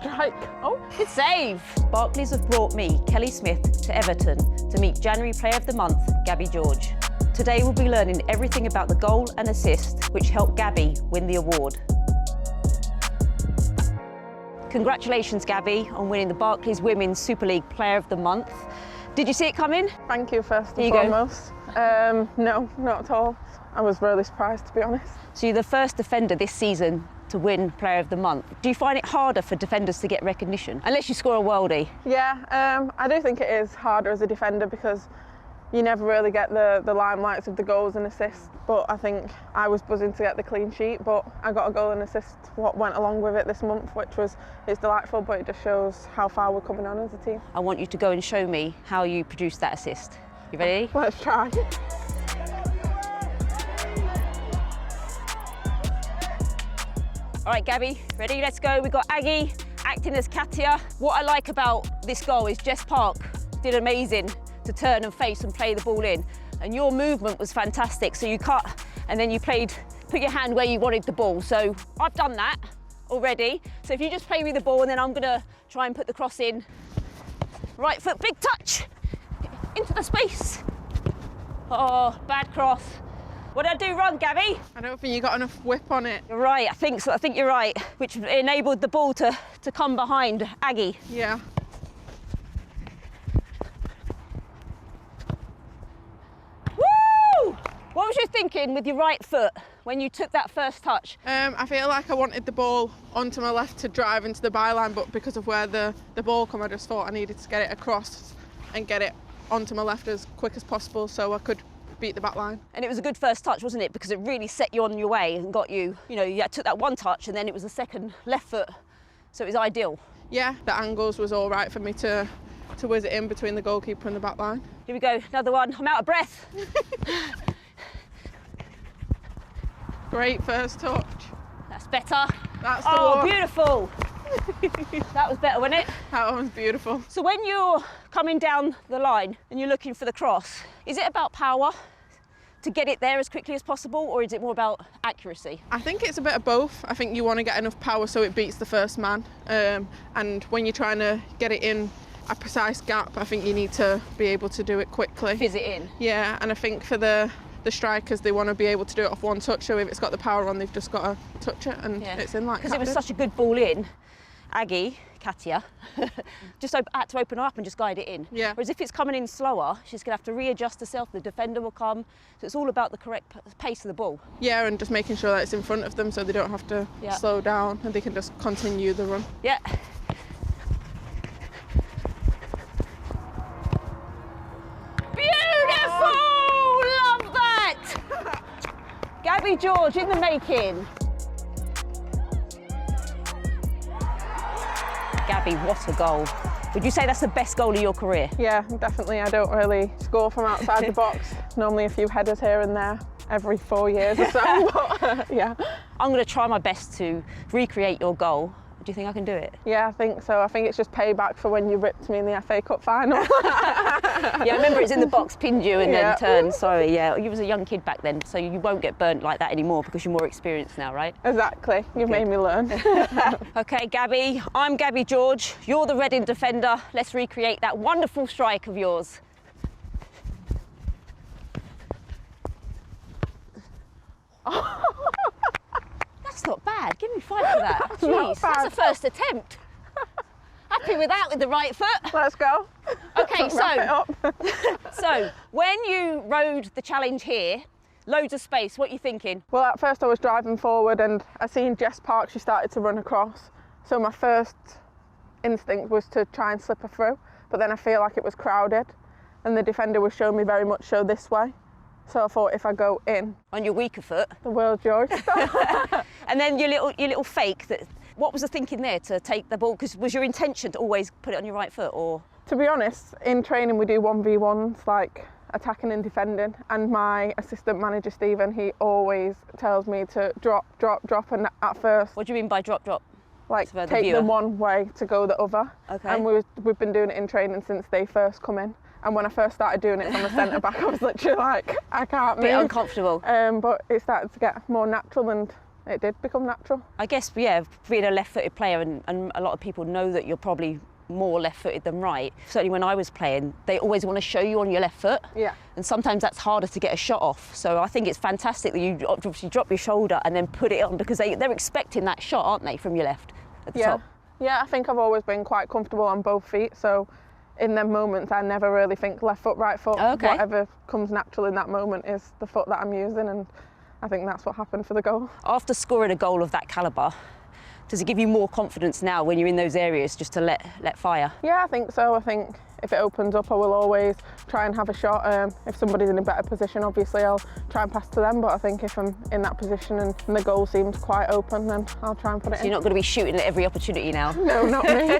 strike. Oh, Good save. Barclays have brought me, Kelly Smith, to Everton to meet January Player of the Month, Gabby George. Today we'll be learning everything about the goal and assist which helped Gabby win the award. Congratulations, Gabby, on winning the Barclays Women's Super League Player of the Month. Did you see it coming? thank you first and foremost. No, not at all. I was really surprised, to be honest. So you're the first defender this season to win Player of the Month. Do you find it harder for defenders to get recognition? Unless you score a worldie. Yeah, I do think it is harder as a defender because you never really get the limelights of the goals and assists, but I think I was buzzing to get the clean sheet, but I got a goal and assist what went along with it this month, it's delightful, but it just shows how far we're coming on as a team. I want you to go and show me how you produced that assist. You ready? Let's try. All right, Gabby, ready? Let's go. We've got Aggie acting as Katia. What I like about this goal is Jess Park did amazing to turn and face and play the ball in. And your movement was fantastic. So you cut and then you put your hand where you wanted the ball. So I've done that already. So if you just play me the ball and then I'm gonna try and put the cross in. Right foot, big touch, into the space. Oh, bad cross. What did I do wrong, Gabby? I don't think you got enough whip on it. You're right, I think so. I think you're right, which enabled the ball to come behind Aggie. Yeah. Woo! What was you thinking with your right foot when you took that first touch? I feel like I wanted the ball onto my left to drive into the byline, but because of where the ball come, I just thought I needed to get it across and get it onto my left as quick as possible so I could beat the back line. And it was a good first touch, wasn't it? Because it really set you on your way and got you, you took that one touch and then it was the second left foot. So it was ideal. Yeah, the angles was all right for me to whiz it in between the goalkeeper and the back line. Here we go, another one. I'm out of breath. Great first touch. That's better. That's the one. Beautiful. That was better, wasn't it? That one's beautiful. So when you're coming down the line and you're looking for the cross, is it about power to get it there as quickly as possible, or is it more about accuracy? I think it's a bit of both. I think you want to get enough power so it beats the first man. And when you're trying to get it in a precise gap, I think you need to be able to do it quickly. Fizz it in. Yeah, and I think for the strikers, they want to be able to do it off one touch, so if it's got the power on, they've just got to touch it and it's in like that. Because it was such a good ball in, Aggie, Katia, just had to open her up and just guide it in. Yeah. Whereas if it's coming in slower, she's going to have to readjust herself, the defender will come, so it's all about the correct pace of the ball. Yeah, and just making sure that it's in front of them so they don't have to slow down and they can just continue the run. Yeah. Beautiful! Love that! Gabby George in the making. Gabby, what a goal. Would you say that's the best goal of your career? Yeah, definitely. I don't really score from outside the box. Normally a few headers here and there every 4 years or so, but yeah. I'm going to try my best to recreate your goal. Do you think I can do it? Yeah, I think so. I think it's just payback for when you ripped me in the FA Cup final. Yeah, I remember it's in the box, pinned you and then turned. Sorry, yeah. You was a young kid back then, so you won't get burnt like that anymore because you're more experienced now, right? Exactly. You've made me learn. Okay, Gabby, I'm Gabby George. You're the Reading defender. Let's recreate that wonderful strike of yours. That's not bad. Give me 5 for that. Jeez, that's a first attempt. Happy with that with the right foot. Let's go. Okay, Wrap it up. so when you rode the challenge here, loads of space, what are you thinking? Well, at first I was driving forward and I seen Jess Park, she started to run across. So my first instinct was to try and slip her through, but then I feel like it was crowded and the defender was showing me very much so this way. So I thought if I go in. On your weaker foot. The world's yours. And then your little fake, what was the thinking there to take the ball? Because was your intention to always put it on your right foot, or? To be honest, in training we do 1v1s, like attacking and defending, and my assistant manager Stephen, he always tells me to drop, and at first. What do you mean by drop? Like take them one way to go the other. Okay. And we've been doing it in training since they first come in. And when I first started doing it from the centre back, I was literally like, I can't move. A bit uncomfortable. But it started to get more natural, and it did become natural. I guess, yeah, being a left-footed player, and a lot of people know that you're probably more left-footed than right. Certainly when I was playing, they always want to show you on your left foot. Yeah. And sometimes that's harder to get a shot off. So I think it's fantastic that you obviously drop your shoulder and then put it on, because they're expecting that shot, aren't they, from your left at the top? Yeah, I think I've always been quite comfortable on both feet. So in them moments, I never really think left foot, right foot. Okay. Whatever comes natural in that moment is the foot that I'm using, and I think that's what happened for the goal. After scoring a goal of that calibre, does it give you more confidence now when you're in those areas just to let fire? Yeah, I think so. I think if it opens up, I will always try and have a shot. If somebody's in a better position, obviously I'll try and pass to them. But I think if I'm in that position and the goal seems quite open, then I'll try and put it in. So you're not going to be shooting at every opportunity now? No, not me.